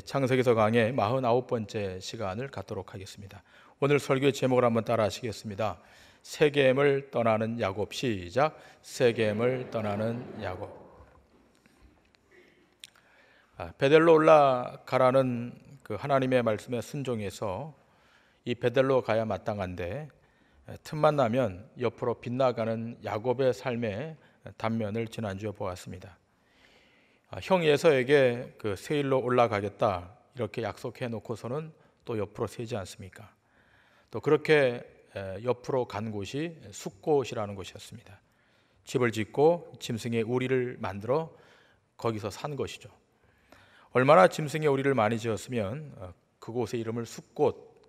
창세기서 강의 49번째 시간을 갖도록 하겠습니다. 오늘 설교의 제목을 한번 따라 하시겠습니다. 세겜을 떠나는 야곱. 시작. 세겜을 떠나는 야곱. 베델로 올라가라는 그 하나님의 말씀에 순종해서 이 베델로 가야 마땅한데, 틈만 나면 옆으로 빗나가는 야곱의 삶의 단면을 지난주에 보았습니다. 형 에서에게 그 세일로 올라가겠다 이렇게 약속해 놓고서는 또 옆으로 세지 않습니까? 또 그렇게 옆으로 간 곳이 숫곳이라는 곳이었습니다. 집을 짓고 짐승의 우리를 만들어 거기서 산 것이죠. 얼마나 짐승의 우리를 많이 지었으면 그곳의 이름을 숫곳,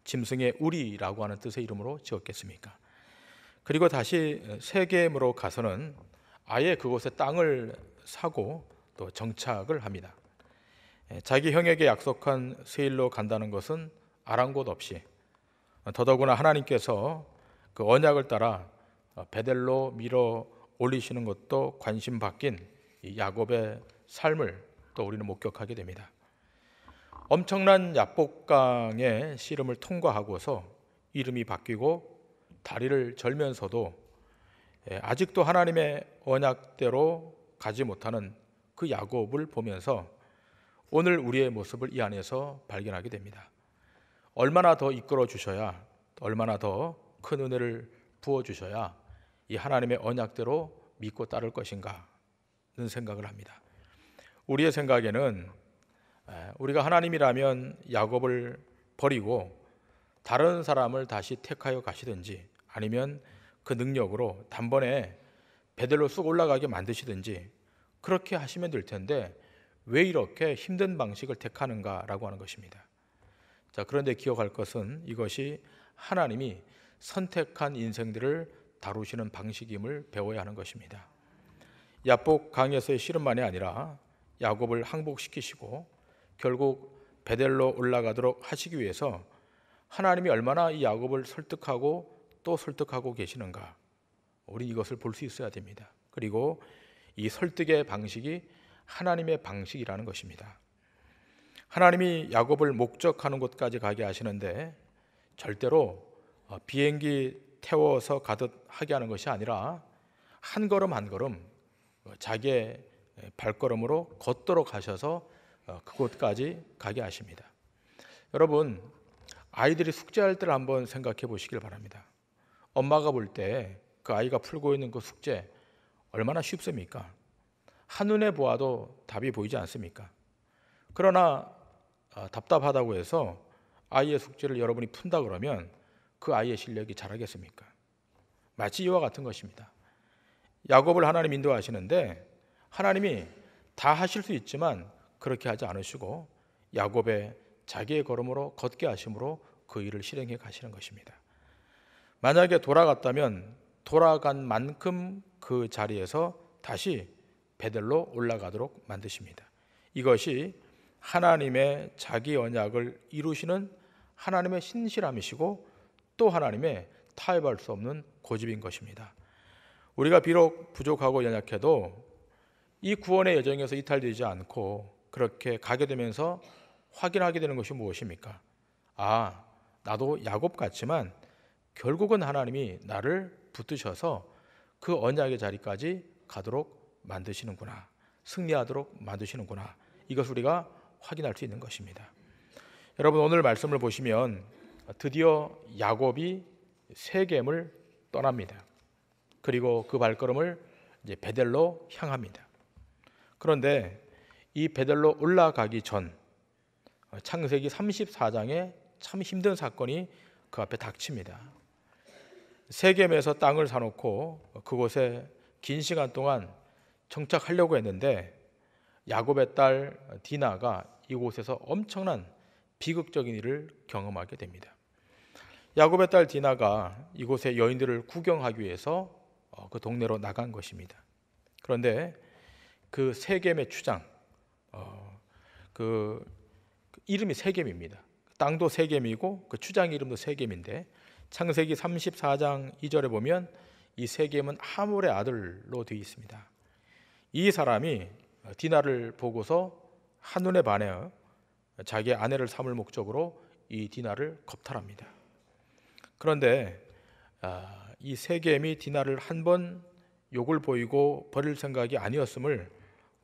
짐승의 우리라고 하는 뜻의 이름으로 지었겠습니까? 그리고 다시 세겜으로 가서는 아예 그곳에 땅을 사고 또 정착을 합니다. 자기 형에게 약속한 세일로 간다는 것은 아랑곳 없이, 더더구나 하나님께서 그 언약을 따라 베델로 밀어 올리시는 것도 관심 바뀐 이 야곱의 삶을 또 우리는 목격하게 됩니다. 엄청난 야복강의 씨름을 통과하고서 이름이 바뀌고 다리를 절면서도 아직도 하나님의 언약대로 가지 못하는 그 야곱을 보면서 오늘 우리의 모습을 이 안에서 발견하게 됩니다. 얼마나 더 이끌어 주셔야, 얼마나 더 큰 은혜를 부어 주셔야 이 하나님의 언약대로 믿고 따를 것인가는 생각을 합니다. 우리의 생각에는 우리가 하나님이라면 야곱을 버리고 다른 사람을 다시 택하여 가시든지, 아니면 그 능력으로 단번에 베델로 쑥 올라가게 만드시든지 그렇게 하시면 될 텐데 왜 이렇게 힘든 방식을 택하는가라고 하는 것입니다. 자, 그런데 기억할 것은 이것이 하나님이 선택한 인생들을 다루시는 방식임을 배워야 하는 것입니다. 야복 강에서의 씨름만이 아니라 야곱을 항복시키시고 결국 베델로 올라가도록 하시기 위해서 하나님이 얼마나 이 야곱을 설득하고 또 설득하고 계시는가, 우리 이것을 볼 수 있어야 됩니다. 그리고 이 설득의 방식이 하나님의 방식이라는 것입니다. 하나님이 야곱을 목적하는 곳까지 가게 하시는데 절대로 비행기 태워서 가듯 하게 하는 것이 아니라 한 걸음 한 걸음 자기의 발걸음으로 걷도록 하셔서 그곳까지 가게 하십니다. 여러분, 아이들이 숙제할 때를 한번 생각해 보시길 바랍니다. 엄마가 볼 때 그 아이가 풀고 있는 그 숙제 얼마나 쉽습니까? 한눈에 보아도 답이 보이지 않습니까? 그러나 답답하다고 해서 아이의 숙제를 여러분이 푼다 그러면 그 아이의 실력이 잘하겠습니까? 마치 이와 같은 것입니다. 야곱을 하나님 인도하시는데 하나님이 다 하실 수 있지만 그렇게 하지 않으시고 야곱의 자기의 걸음으로 걷게 하심으로 그 일을 실행해 가시는 것입니다. 만약에 돌아갔다면 돌아간 만큼 그 자리에서 다시 베델로 올라가도록 만드십니다. 이것이 하나님의 자기 언약을 이루시는 하나님의 신실함이시고 또 하나님의 타협할 수 없는 고집인 것입니다. 우리가 비록 부족하고 연약해도 이 구원의 여정에서 이탈되지 않고 그렇게 가게 되면서 확인하게 되는 것이 무엇입니까? 아, 나도 야곱 같지만 결국은 하나님이 나를 붙드셔서 그 언약의 자리까지 가도록 만드시는구나, 승리하도록 만드시는구나, 이것을 우리가 확인할 수 있는 것입니다. 여러분, 오늘 말씀을 보시면 드디어 야곱이 세겜을 떠납니다. 그리고 그 발걸음을 이제 베델로 향합니다. 그런데 이 베델로 올라가기 전 창세기 34장에 참 힘든 사건이 그 앞에 닥칩니다. 세겜에서 땅을 사놓고 그곳에 긴 시간 동안 정착하려고 했는데 야곱의 딸 디나가 이곳에서 엄청난 비극적인 일을 경험하게 됩니다. 야곱의 딸 디나가 이곳의 여인들을 구경하기 위해서 그 동네로 나간 것입니다. 그런데 그 세겜의 추장, 그 이름이 세겜입니다. 땅도 세겜이고 그 추장 이름도 세겜인데 창세기 34장 2절에 보면 이 세겜은 하몰의 아들로 되어 있습니다. 이 사람이 디나를 보고서 한눈에 반해 자기의 아내를 삼을 목적으로 이 디나를 겁탈합니다. 그런데 이 세겜이 디나를 한 번 욕을 보이고 버릴 생각이 아니었음을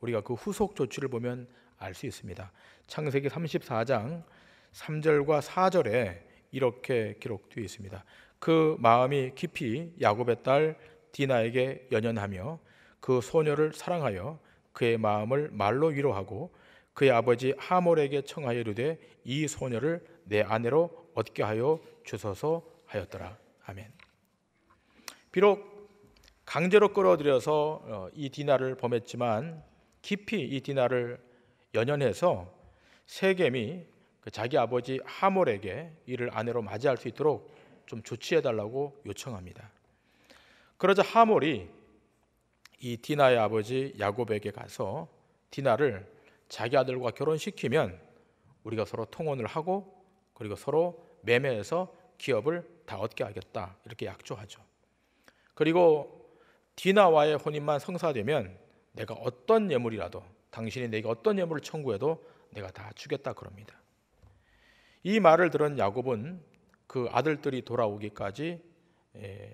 우리가 그 후속 조치를 보면 알 수 있습니다. 창세기 34장 3절과 4절에 이렇게 기록되어 있습니다. 그 마음이 깊이 야곱의 딸 디나에게 연연하며 그 소녀를 사랑하여 그의 마음을 말로 위로하고 그의 아버지 하몰에게 청하여 이르되 이 소녀를 내 아내로 얻게 하여 주소서 하였더라. 아멘. 비록 강제로 끌어들여서 이 디나를 범했지만 깊이 이 디나를 연연해서 세겜이 자기 아버지 하몰에게 이를 아내로 맞이할 수 있도록 좀 조치해달라고 요청합니다. 그러자 하몰이 이 디나의 아버지 야곱에게 가서 디나를 자기 아들과 결혼시키면 우리가 서로 통혼을 하고 그리고 서로 매매해서 기업을 다 얻게 하겠다 이렇게 약조하죠. 그리고 디나와의 혼인만 성사되면 내가 어떤 예물이라도 당신이 내게 어떤 예물을 청구해도 내가 다 주겠다 그럽니다. 이 말을 들은 야곱은 그 아들들이 돌아오기까지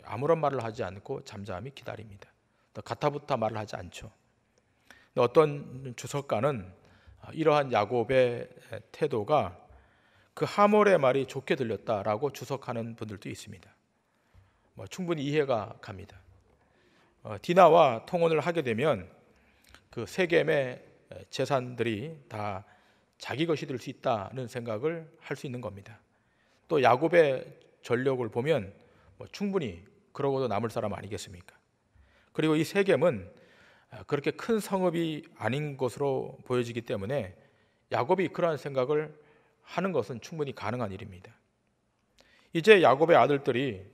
아무런 말을 하지 않고 잠잠히 기다립니다. 가타부타 말을 하지 않죠. 어떤 주석가는 이러한 야곱의 태도가 그 하몰의 말이 좋게 들렸다라고 주석하는 분들도 있습니다. 충분히 이해가 갑니다. 디나와 통혼을 하게 되면 그 세겜의 재산들이 다 자기 것이 될 수 있다는 생각을 할 수 있는 겁니다. 또 야곱의 전력을 보면 충분히 그러고도 남을 사람 아니겠습니까? 그리고 이 세겜은 그렇게 큰 성읍이 아닌 것으로 보여지기 때문에 야곱이 그러한 생각을 하는 것은 충분히 가능한 일입니다. 이제 야곱의 아들들이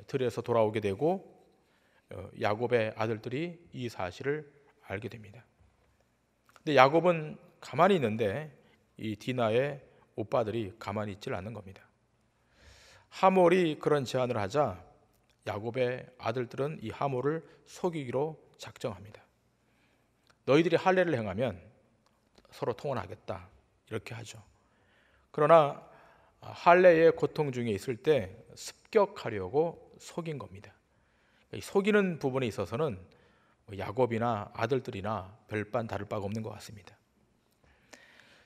들에서 돌아오게 되고 야곱의 아들들이 이 사실을 알게 됩니다. 근데 야곱은 가만히 있는데 이 디나의 오빠들이 가만히 있질 않는 겁니다. 하몰이 그런 제안을 하자 야곱의 아들들은 이 하몰을 속이기로 작정합니다. 너희들이 할례를 행하면 서로 통혼하겠다 이렇게 하죠. 그러나 할례의 고통 중에 있을 때 습격하려고 속인 겁니다. 속이는 부분에 있어서는 야곱이나 아들들이나 별반 다를 바가 없는 것 같습니다.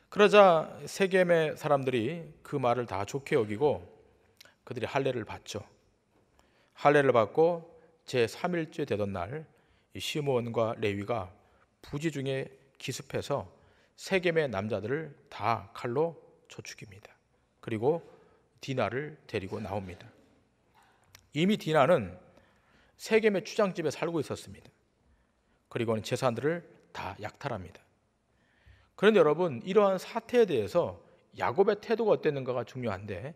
그러자 세겜의 사람들이 그 말을 다 좋게 여기고 그들이 할례를 받죠. 할례를 받고 제3일째 되던 날 시므온과 레위가 부지 중에 기습해서 세겜의 남자들을 다 칼로 쳐 죽입니다. 그리고 디나를 데리고 나옵니다. 이미 디나는 세겜의 추장집에 살고 있었습니다. 그리고는 재산들을 다 약탈합니다. 그런데 여러분, 이러한 사태에 대해서 야곱의 태도가 어땠는가가 중요한데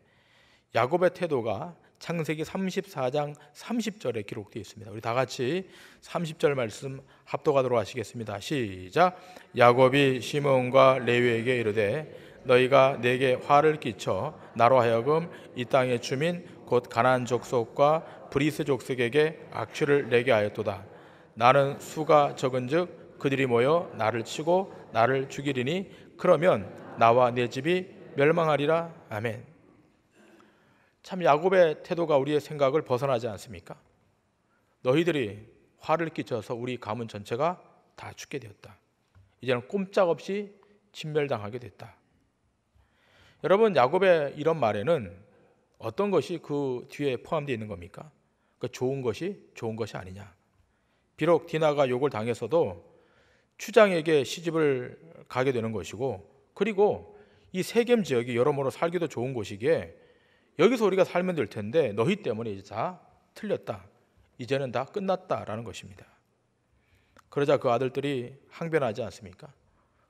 야곱의 태도가 창세기 34장 30절에 기록되어 있습니다. 우리 다 같이 30절 말씀 합독하도록 하시겠습니다. 시작. 야곱이 시므온과 레위에게 이르되 너희가 내게 화를 끼쳐 나로 하여금 이 땅의 주민 곧 가나안 족속과 브리스 족속에게 악취를 내게 하였도다. 나는 수가 적은즉 그들이 모여 나를 치고 나를 죽이리니 그러면 나와 내 집이 멸망하리라. 아멘. 참 야곱의 태도가 우리의 생각을 벗어나지 않습니까? 너희들이 화를 끼쳐서 우리 가문 전체가 다 죽게 되었다. 이제는 꼼짝없이 진멸당하게 됐다. 여러분, 야곱의 이런 말에는 어떤 것이 그 뒤에 포함되어 있는 겁니까? 그 좋은 것이 아니냐. 비록 디나가 욕을 당해서도 추장에게 시집을 가게 되는 것이고, 그리고 이 세겜 지역이 여러모로 살기도 좋은 곳이기에 여기서 우리가 살면 될 텐데 너희 때문에 이제 다 틀렸다. 이제는 다 끝났다라는 것입니다. 그러자 그 아들들이 항변하지 않습니까?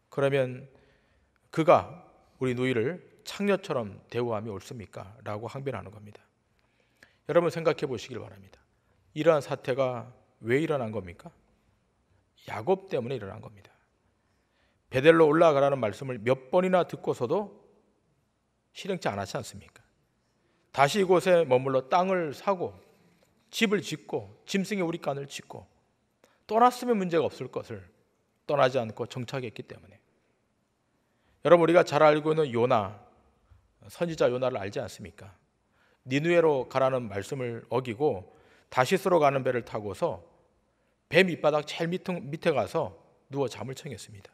그러면 그가 우리 누이를 창녀처럼 대우함이 옳습니까? 라고 항변하는 겁니다. 여러분 생각해 보시길 바랍니다. 이러한 사태가 왜 일어난 겁니까? 야곱 때문에 일어난 겁니다. 베델로 올라가라는 말씀을 몇 번이나 듣고서도 실행치 않았지 않습니까? 다시 이곳에 머물러 땅을 사고 집을 짓고 짐승의 우리간을 짓고 떠났으면 문제가 없을 것을 떠나지 않고 정착했기 때문에 여러분, 우리가 잘 알고 있는 요나, 선지자 요나를 알지 않습니까? 니느웨로 가라는 말씀을 어기고 다시스로 가는 배를 타고서 배 밑바닥 제일 밑에 가서 누워 잠을 청했습니다.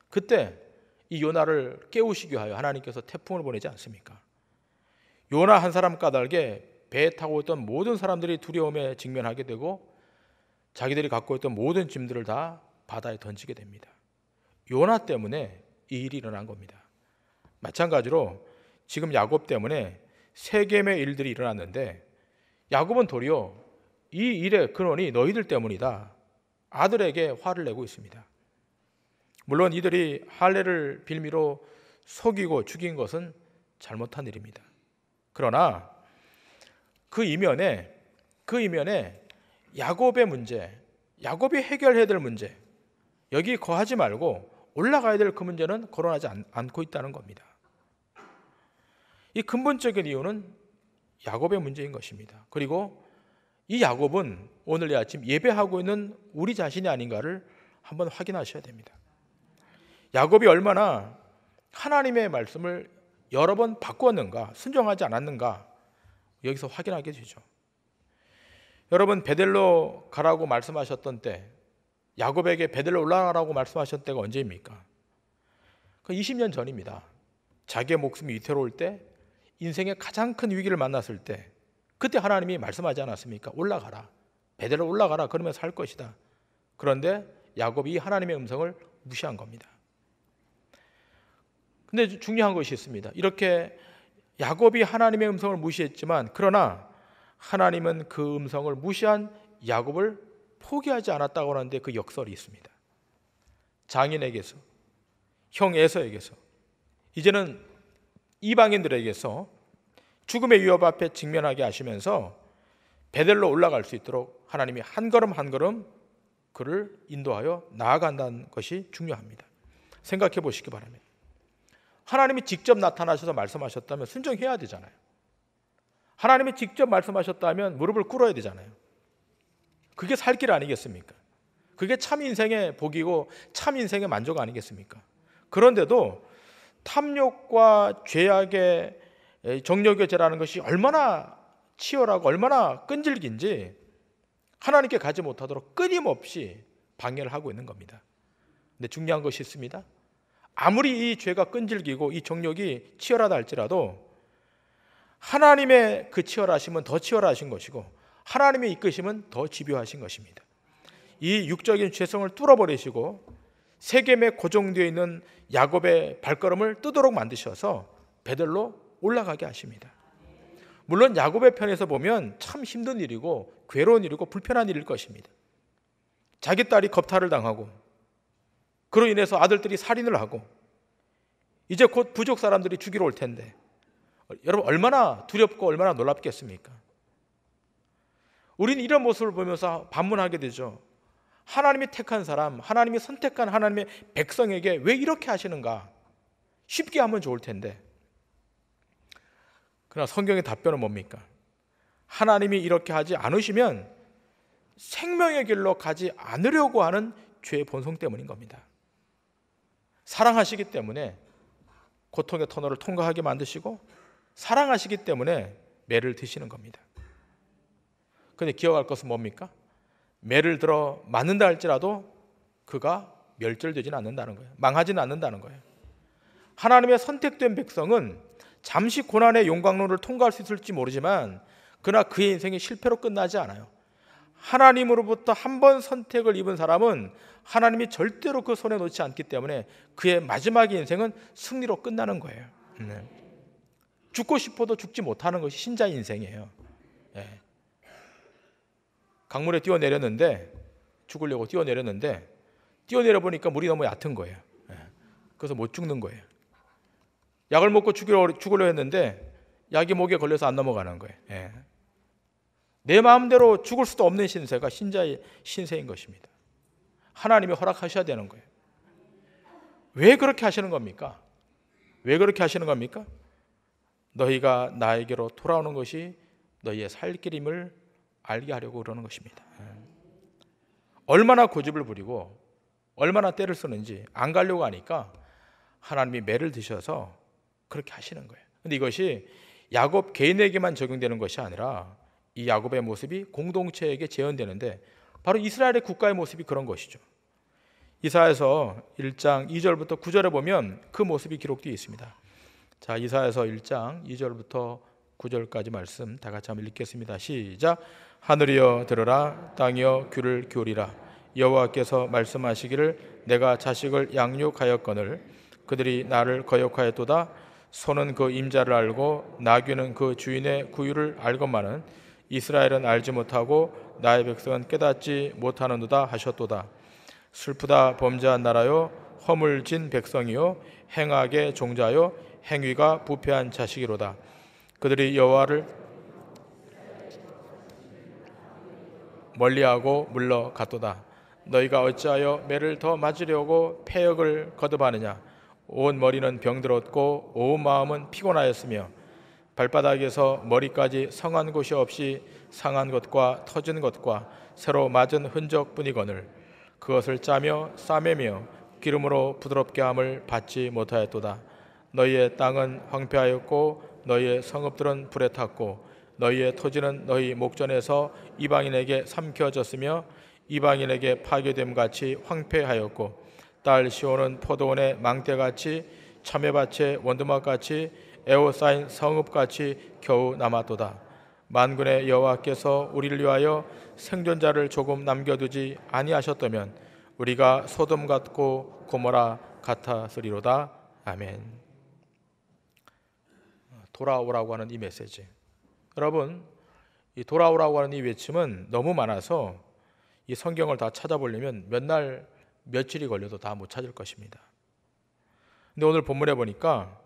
그때 이 요나를 깨우시기 위하여 하나님께서 태풍을 보내지 않습니까? 요나 한 사람 까닭에 배에 타고 있던 모든 사람들이 두려움에 직면하게 되고 자기들이 갖고 있던 모든 짐들을 다 바다에 던지게 됩니다. 요나 때문에 이 일이 일어난 겁니다. 마찬가지로 지금 야곱 때문에 세 개의 일들이 일어났는데 야곱은 도리어 이 일의 근원이 너희들 때문이다, 아들에게 화를 내고 있습니다. 물론 이들이 할례를 빌미로 속이고 죽인 것은 잘못한 일입니다. 그러나 그 이면에 야곱의 문제, 야곱이 해결해야 될 문제, 여기 거하지 말고 올라가야 될 그 문제는 거론하지 않고 있다는 겁니다. 이 근본적인 이유는 야곱의 문제인 것입니다. 그리고 이 야곱은 오늘 이 아침 예배하고 있는 우리 자신이 아닌가를 한번 확인하셔야 됩니다. 야곱이 얼마나 하나님의 말씀을 여러 번 바꾸었는가, 순종하지 않았는가, 여기서 확인하게 되죠. 여러분, 베델로 가라고 말씀하셨던 때, 야곱에게 베델로 올라가라고 말씀하셨던 때가 언제입니까? 그 20년 전입니다. 자기의 목숨이 위태로울 때, 인생의 가장 큰 위기를 만났을 때, 그때 하나님이 말씀하지 않았습니까? 올라가라, 베델로 올라가라, 그러면 살 것이다. 그런데 야곱이 하나님의 음성을 무시한 겁니다. 근데 중요한 것이 있습니다. 이렇게 야곱이 하나님의 음성을 무시했지만, 그러나 하나님은 그 음성을 무시한 야곱을 포기하지 않았다고 하는데 그 역설이 있습니다. 장인에게서, 형 에서에게서, 이제는 이방인들에게서 죽음의 위협 앞에 직면하게 하시면서 베델로 올라갈 수 있도록 하나님이 한 걸음 한 걸음 그를 인도하여 나아간다는 것이 중요합니다. 생각해 보시기 바랍니다. 하나님이 직접 나타나셔서 말씀하셨다면 순종해야 되잖아요. 하나님이 직접 말씀하셨다면 무릎을 꿇어야 되잖아요. 그게 살 길 아니겠습니까? 그게 참 인생의 복이고 참 인생의 만족 아니겠습니까? 그런데도 탐욕과 죄악의 정욕의 죄라는 것이 얼마나 치열하고 얼마나 끈질긴지 하나님께 가지 못하도록 끊임없이 방해를 하고 있는 겁니다. 근데 중요한 것이 있습니다. 아무리 이 죄가 끈질기고 이 정욕이 치열하다 할지라도 하나님의 그 치열하심은 더 치열하신 것이고 하나님의 이끄심은 더 집요하신 것입니다. 이 육적인 죄성을 뚫어버리시고 세겜에 고정되어 있는 야곱의 발걸음을 뜨도록 만드셔서 베델로 올라가게 하십니다. 물론 야곱의 편에서 보면 참 힘든 일이고 괴로운 일이고 불편한 일일 것입니다. 자기 딸이 겁탈을 당하고 그로 인해서 아들들이 살인을 하고 이제 곧 부족 사람들이 죽이러 올 텐데 여러분, 얼마나 두렵고 얼마나 놀랍겠습니까? 우리는 이런 모습을 보면서 반문하게 되죠. 하나님이 택한 사람, 하나님이 선택한 하나님의 백성에게 왜 이렇게 하시는가? 쉽게 하면 좋을 텐데. 그러나 성경의 답변은 뭡니까? 하나님이 이렇게 하지 않으시면 생명의 길로 가지 않으려고 하는 죄의 본성 때문인 겁니다. 사랑하시기 때문에 고통의 터널을 통과하게 만드시고 사랑하시기 때문에 매를 드시는 겁니다. 그런데 기억할 것은 뭡니까? 매를 들어 맞는다 할지라도 그가 멸절되지는 않는다는 거예요. 망하지는 않는다는 거예요. 하나님의 선택된 백성은 잠시 고난의 용광로를 통과할 수 있을지 모르지만 그러나 그의 인생이 실패로 끝나지 않아요. 하나님으로부터 한 번 선택을 입은 사람은 하나님이 절대로 그 손에 놓지 않기 때문에 그의 마지막 인생은 승리로 끝나는 거예요. 죽고 싶어도 죽지 못하는 것이 신자의 인생이에요. 강물에 뛰어내렸는데 죽으려고 뛰어내렸는데 뛰어내려 보니까 물이 너무 얕은 거예요. 그래서 못 죽는 거예요. 약을 먹고 죽으려 했는데 약이 목에 걸려서 안 넘어가는 거예요. 내 마음대로 죽을 수도 없는 신세가 신자의 신세인 것입니다. 하나님이 허락하셔야 되는 거예요. 왜 그렇게 하시는 겁니까? 왜 그렇게 하시는 겁니까? 너희가 나에게로 돌아오는 것이 너희의 살 길임을 알게 하려고 그러는 것입니다. 얼마나 고집을 부리고 얼마나 때를 쓰는지 안 가려고 하니까 하나님이 매를 드셔서 그렇게 하시는 거예요. 근데 이것이 야곱 개인에게만 적용되는 것이 아니라 이 야곱의 모습이 공동체에게 재현되는데 바로 이스라엘의 국가의 모습이 그런 것이죠. 이사야서 1장 2절부터 9절에 보면 그 모습이 기록되어 있습니다. 자, 이사야서 1장 2절부터 9절까지 말씀 다 같이 한번 읽겠습니다. 시작. 하늘이여 들으라, 땅이여 귀를 기울이라. 여호와께서 말씀하시기를 내가 자식을 양육하였거늘 그들이 나를 거역하였도다. 소는 그 임자를 알고 나귀는 그 주인의 구유를 알건만은 이스라엘은 알지 못하고 나의 백성은 깨닫지 못하는도다 하셨도다. 슬프다 범죄한 나라요, 허물진 백성이요, 행악의 종자요, 행위가 부패한 자식이로다. 그들이 여호와를 멀리하고 물러갔도다. 너희가 어찌하여 매를 더 맞으려고 패역을 거듭하느냐. 온 머리는 병들었고 온 마음은 피곤하였으며 발바닥에서 머리까지 성한 곳이 없이 상한 것과 터진 것과 새로 맞은 흔적뿐이거늘 그것을 짜며 싸매며 기름으로 부드럽게 함을 받지 못하였도다. 너희의 땅은 황폐하였고 너희의 성읍들은 불에 탔고 너희의 토지는 너희 목전에서 이방인에게 삼켜졌으며 이방인에게 파괴됨 같이 황폐하였고 딸 시온은 포도원의 망대같이 참외밭의 원두막같이 에워싸인 성읍같이 겨우 남았도다. 만군의 여호와께서 우리를 위하여 생존자를 조금 남겨두지 아니하셨다면 우리가 소돔 같고 고모라 같았으리로다. 아멘. 돌아오라고 하는 이 메시지, 여러분, 이 돌아오라고 하는 이 외침은 너무 많아서 이 성경을 다 찾아보려면 몇 날 며칠이 걸려도 다 못 찾을 것입니다. 근데 오늘 본문에 보니까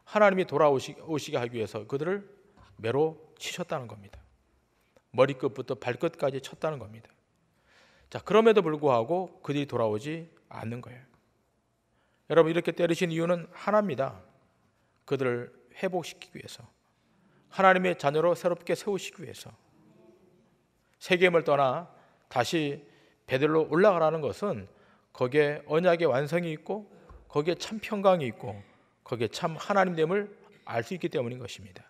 하나님이 돌아오시게 하기 위해서 그들을 매로 치셨다는 겁니다. 머리끝부터 발끝까지 쳤다는 겁니다. 자, 그럼에도 불구하고 그들이 돌아오지 않는 거예요. 여러분, 이렇게 때리신 이유는 하나입니다. 그들을 회복시키기 위해서, 하나님의 자녀로 새롭게 세우시기 위해서. 세겜을 떠나 다시 베들로 올라가라는 것은 거기에 언약의 완성이 있고 거기에 참 평강이 있고 거기에 참 하나님됨을 알 수 있기 때문인 것입니다.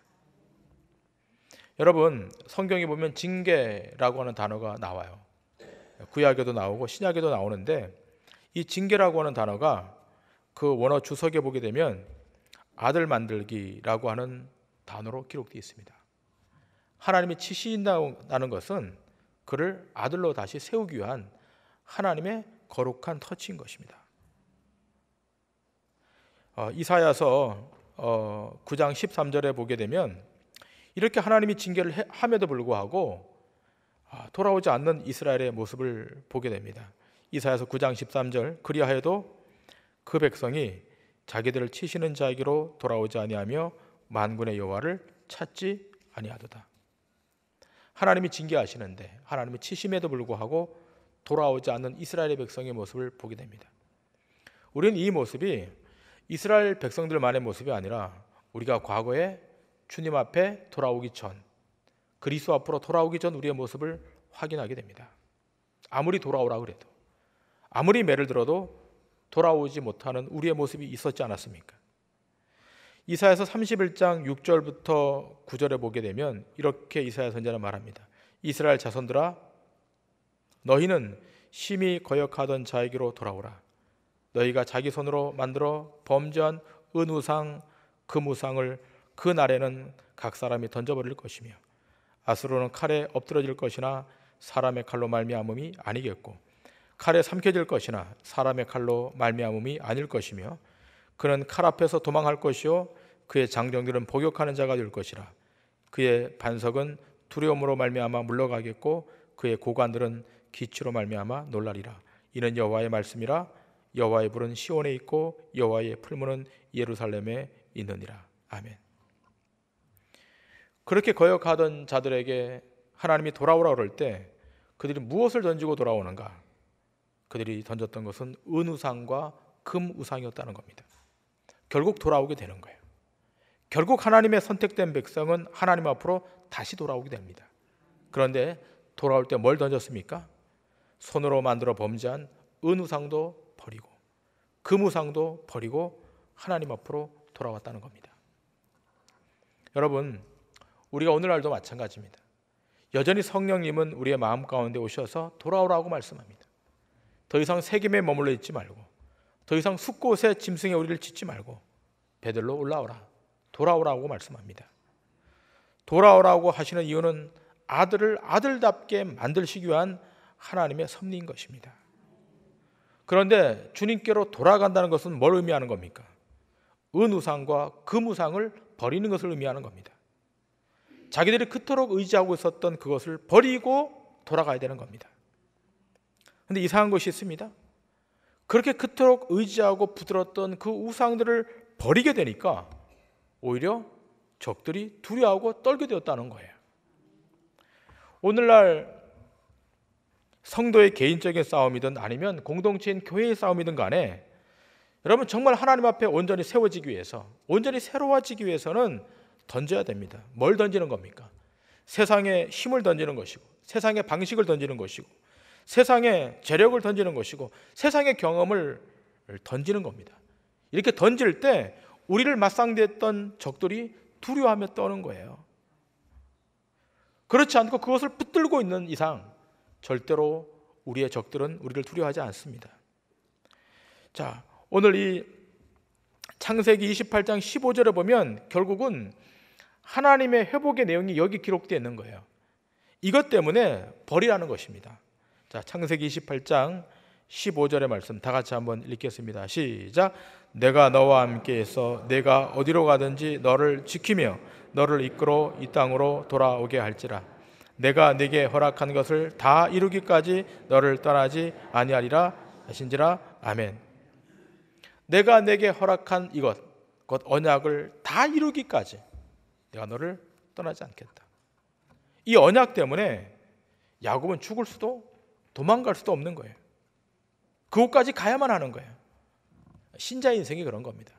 여러분, 성경에 보면 징계라고 하는 단어가 나와요. 구약에도 나오고 신약에도 나오는데 이 징계라고 하는 단어가 그 원어 주석에 보게 되면 아들 만들기라고 하는 단어로 기록되어 있습니다. 하나님이 치신다는 것은 그를 아들로 다시 세우기 위한 하나님의 거룩한 터치인 것입니다. 이사야서 9장 13절에 보게 되면 이렇게 하나님이 징계를 함에도 불구하고 돌아오지 않는 이스라엘의 모습을 보게 됩니다. 이사야서 9장 13절 그리하여도 그 백성이 자기들을 치시는 자에게로 돌아오지 아니하며 만군의 여호와를 찾지 아니하도다. 하나님이 징계하시는데 하나님이 치심에도 불구하고 돌아오지 않는 이스라엘의 백성의 모습을 보게 됩니다. 우리는 이 모습이 이스라엘 백성들만의 모습이 아니라 우리가 과거에 주님 앞에 돌아오기 전, 그리스도 앞으로 돌아오기 전 우리의 모습을 확인하게 됩니다. 아무리 돌아오라 그래도, 아무리 매를 들어도 돌아오지 못하는 우리의 모습이 있었지 않았습니까? 이사야서 31장 6절부터 9절에 보게 되면 이렇게 이사야 선지자는 말합니다. 이스라엘 자손들아, 너희는 심히 거역하던 자에게로 돌아오라. 너희가 자기 손으로 만들어 범죄한 은우상, 금우상을 그 날에는 각 사람이 던져버릴 것이며 아수르는 칼에 엎드러질 것이나 사람의 칼로 말미암음이 아니겠고 칼에 삼켜질 것이나 사람의 칼로 말미암음이 아닐 것이며 그는 칼 앞에서 도망할 것이요 그의 장정들은 복역하는 자가 될 것이라. 그의 반석은 두려움으로 말미암아 물러가겠고 그의 고관들은 기치로 말미암아 놀라리라. 이는 여호와의 말씀이라. 여호와의 불은 시온에 있고 여호와의 풀무는 예루살렘에 있느니라. 아멘. 그렇게 거역하던 자들에게 하나님이 돌아오라 그럴 때 그들이 무엇을 던지고 돌아오는가? 그들이 던졌던 것은 은우상과 금우상이었다는 겁니다. 결국 돌아오게 되는 거예요. 결국 하나님의 선택된 백성은 하나님 앞으로 다시 돌아오게 됩니다. 그런데 돌아올 때 뭘 던졌습니까? 손으로 만들어 범죄한 은우상도 버리고 금우상도 버리고 하나님 앞으로 돌아왔다는 겁니다. 여러분, 우리가 오늘날도 마찬가지입니다. 여전히 성령님은 우리의 마음 가운데 오셔서 돌아오라고 말씀합니다. 더 이상 세겜에 머물러 있지 말고, 더 이상 숲곳에 짐승의 우리를 짓지 말고 베들로 올라오라, 돌아오라고 말씀합니다. 돌아오라고 하시는 이유는 아들을 아들답게 만들시기 위한 하나님의 섭리인 것입니다. 그런데 주님께로 돌아간다는 것은 뭘 의미하는 겁니까? 은우상과 금우상을 버리는 것을 의미하는 겁니다. 자기들이 그토록 의지하고 있었던 그것을 버리고 돌아가야 되는 겁니다. 그런데 이상한 것이 있습니다. 그렇게 그토록 의지하고 붙들었던 그 우상들을 버리게 되니까 오히려 적들이 두려워하고 떨게 되었다는 거예요. 오늘날 성도의 개인적인 싸움이든 아니면 공동체인 교회의 싸움이든 간에 여러분 정말 하나님 앞에 온전히 세워지기 위해서, 온전히 새로워지기 위해서는 던져야 됩니다. 뭘 던지는 겁니까? 세상의 힘을 던지는 것이고, 세상의 방식을 던지는 것이고, 세상의 재력을 던지는 것이고, 세상의 경험을 던지는 겁니다. 이렇게 던질 때 우리를 맞상대했던 적들이 두려워하며 떠는 거예요. 그렇지 않고 그것을 붙들고 있는 이상 절대로 우리의 적들은 우리를 두려워하지 않습니다. 자, 오늘 이 창세기 28장 15절에 보면 결국은 하나님의 회복의 내용이 여기 기록되어 있는 거예요. 이것 때문에 버리라는 것입니다. 자, 창세기 28장 15절의 말씀 다 같이 한번 읽겠습니다. 시작. 내가 너와 함께해서 내가 어디로 가든지 너를 지키며 너를 이끌어 이 땅으로 돌아오게 할지라. 내가 네게 허락한 것을 다 이루기까지 너를 떠나지 아니하리라 하신지라. 아멘. 내가 네게 허락한 이것, 곧 언약을 다 이루기까지 내가 너를 떠나지 않겠다. 이 언약 때문에 야곱은 죽을 수도 도망갈 수도 없는 거예요. 그곳까지 가야만 하는 거예요. 신자의 인생이 그런 겁니다.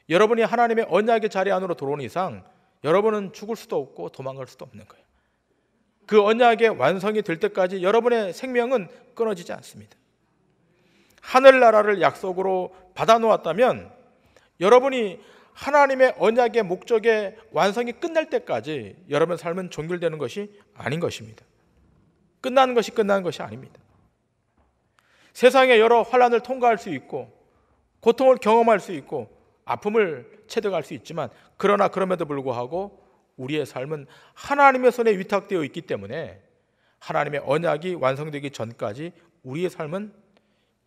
여러분이 하나님의 언약의 자리 안으로 들어오는 이상 여러분은 죽을 수도 없고 도망갈 수도 없는 거예요. 그 언약의 완성이 될 때까지 여러분의 생명은 끊어지지 않습니다. 하늘나라를 약속으로 받아놓았다면 여러분이 하나님의 언약의 목적의 완성이 끝날 때까지 여러분의 삶은 종결되는 것이 아닌 것입니다. 끝나는 것이 아닙니다. 세상의 여러 환난을 통과할 수 있고 고통을 경험할 수 있고 아픔을 체득할 수 있지만 그러나 그럼에도 불구하고 우리의 삶은 하나님의 손에 위탁되어 있기 때문에 하나님의 언약이 완성되기 전까지 우리의 삶은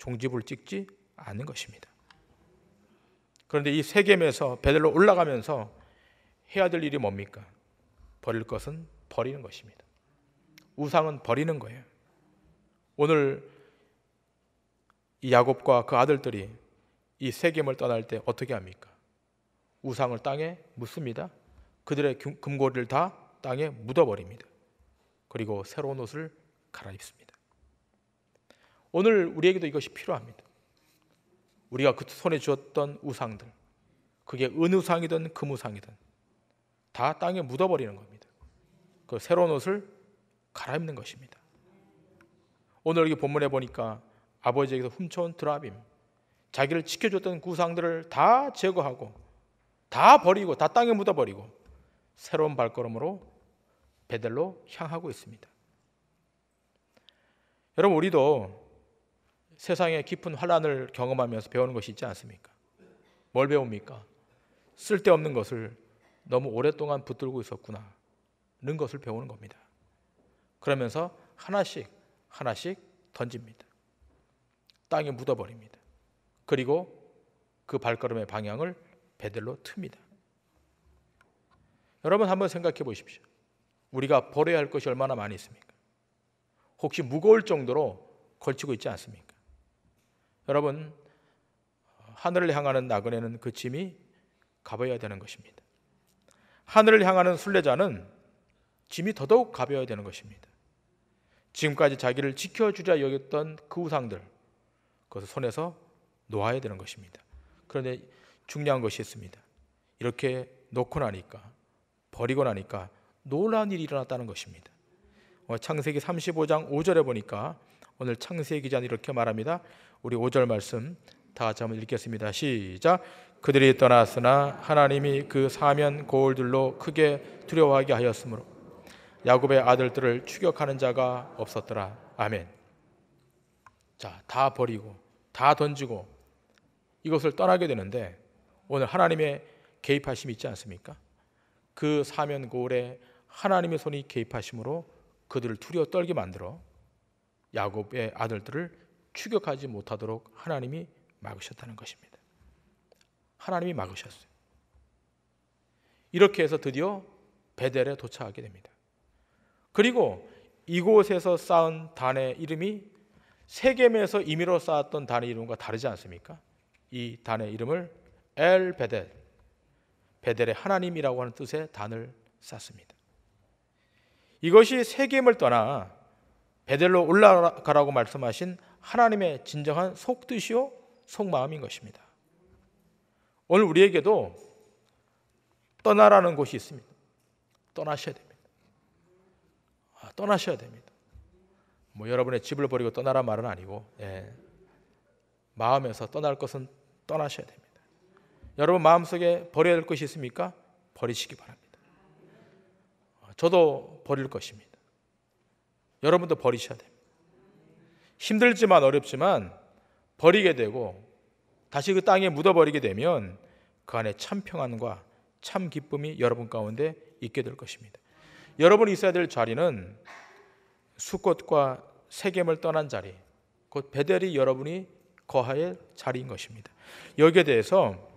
종지부를 찍지 않는 것입니다. 그런데 이 세겜에서 베들로 올라가면서 해야 될 일이 뭡니까? 버릴 것은 버리는 것입니다. 우상은 버리는 거예요. 오늘 이 야곱과 그 아들들이 이 세겜을 떠날 때 어떻게 합니까? 우상을 땅에 묻습니다. 그들의 금고리를 다 땅에 묻어버립니다. 그리고 새로운 옷을 갈아입습니다. 오늘 우리에게도 이것이 필요합니다. 우리가 그 손에 쥐었던 우상들, 그게 은우상이든 금우상이든 다 땅에 묻어버리는 겁니다. 그 새로운 옷을 갈아입는 것입니다. 오늘 여기 본문에 보니까 아버지에게서 훔쳐온 드라빔, 자기를 지켜줬던 우상들을 다 제거하고 다 버리고 다 땅에 묻어버리고 새로운 발걸음으로 베델로 향하고 있습니다. 여러분, 우리도 세상의 깊은 환난을 경험하면서 배우는 것이 있지 않습니까? 뭘 배웁니까? 쓸데없는 것을 너무 오랫동안 붙들고 있었구나 는 것을 배우는 겁니다. 그러면서 하나씩 던집니다. 땅에 묻어버립니다. 그리고 그 발걸음의 방향을 베들로 틉니다. 여러분 한번 생각해 보십시오. 우리가 버려야 할 것이 얼마나 많이 있습니까? 혹시 무거울 정도로 걸치고 있지 않습니까? 여러분, 하늘을 향하는 나그네는 그 짐이 가벼워야 되는 것입니다. 하늘을 향하는 순례자는 짐이 더더욱 가벼워야 되는 것입니다. 지금까지 자기를 지켜주자 여겼던 그 우상들, 그것을 손에서 놓아야 되는 것입니다. 그런데 중요한 것이 있습니다. 이렇게 놓고 나니까, 버리고 나니까 놀라운 일이 일어났다는 것입니다. 창세기 35장 5절에 보니까 오늘 창세기 기자는 이렇게 말합니다. 우리 5절 말씀 다 같이 한번 읽겠습니다. 시작. 그들이 떠났으나 하나님이 그 사면 고울들로 크게 두려워하게 하였으므로 야곱의 아들들을 추격하는 자가 없었더라. 아멘. 자, 다 버리고 다 던지고 이것을 떠나게 되는데 오늘 하나님의 개입하심이 있지 않습니까? 그 사면 고울에 하나님의 손이 개입하심으로 그들을 두려워 떨게 만들어 야곱의 아들들을 추격하지 못하도록 하나님이 막으셨다는 것입니다. 하나님이 막으셨어요. 이렇게 해서 드디어 베델에 도착하게 됩니다. 그리고 이곳에서 쌓은 단의 이름이 세겜에서 임의로 쌓았던 단의 이름과 다르지 않습니까? 이 단의 이름을 엘 베델, 베델의 하나님이라고 하는 뜻의 단을 쌓습니다. 이것이 세겜을 떠나 베델로 올라가라고 말씀하신 하나님의 진정한 속뜻이요 속마음인 것입니다. 오늘 우리에게도 떠나라는 곳이 있습니다. 떠나셔야 됩니다. 떠나셔야 됩니다. 뭐 여러분의 집을 버리고 떠나란 말은 아니고 마음에서 떠날 것은 떠나셔야 됩니다. 여러분 마음속에 버려야 될 것이 있습니까? 버리시기 바랍니다. 저도 버릴 것입니다. 여러분도 버리셔야 됩니다. 힘들지만 어렵지만 버리게 되고 다시 그 땅에 묻어버리게 되면 그 안에 참 평안과 참 기쁨이 여러분 가운데 있게 될 것입니다. 여러분이 있어야 될 자리는 숫곳과 세겜을 떠난 자리, 곧 베델이 여러분이 거할 자리인 것입니다. 여기에 대해서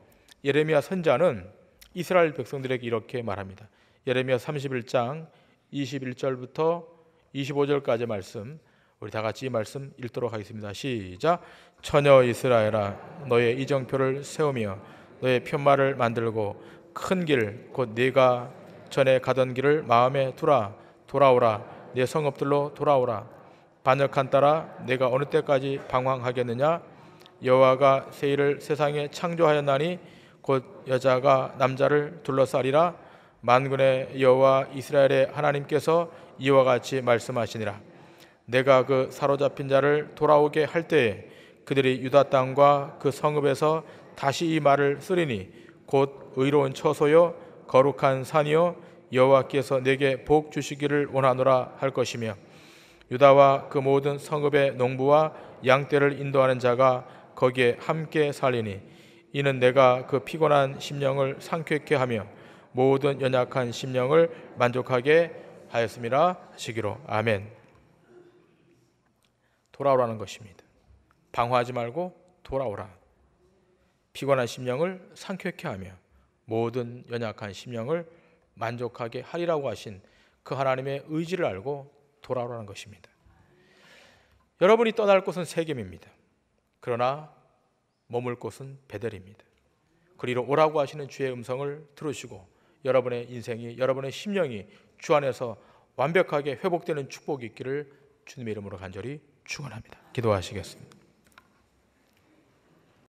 예레미야 선지자는 이스라엘 백성들에게 이렇게 말합니다. 예레미야 31장 21절부터 25절까지 말씀, 우리 다 같이 이 말씀 읽도록 하겠습니다. 시작. 처녀 이스라엘아, 너의 이정표를 세우며 너의 편말을 만들고 큰 길, 곧 네가 전에 가던 길을 마음에 두라. 돌아오라. 네 성읍들로 돌아오라. 반역한 따라 내가 어느 때까지 방황하겠느냐? 여호와가 새 일을 세상에 창조하였나니 곧 여자가 남자를 둘러싸리라. 만군의 여호와 이스라엘의 하나님께서 이와 같이 말씀하시니라. 내가 그 사로잡힌 자를 돌아오게 할 때에 그들이 유다 땅과 그 성읍에서 다시 이 말을 쓰리니 곧 의로운 처소요 거룩한 산이요 여호와께서 내게 복 주시기를 원하노라 할 것이며 유다와 그 모든 성읍의 농부와 양떼를 인도하는 자가 거기에 함께 살리니 이는 내가 그 피곤한 심령을 상쾌케 하며 모든 연약한 심령을 만족하게 하였음이라 하시기로. 아멘. 돌아오라는 것입니다. 방황하지 말고 돌아오라. 피곤한 심령을 상쾌케 하며 모든 연약한 심령을 만족하게 하리라고 하신 그 하나님의 의지를 알고 돌아오라는 것입니다. 여러분이 떠날 곳은 세겜입니다. 그러나 머물 곳은 베델입니다. 그리로 오라고 하시는 주의 음성을 들으시고 여러분의 인생이, 여러분의 심령이 주 안에서 완벽하게 회복되는 축복이 있기를 주님의 이름으로 간절히 축원합니다. 기도하시겠습니다.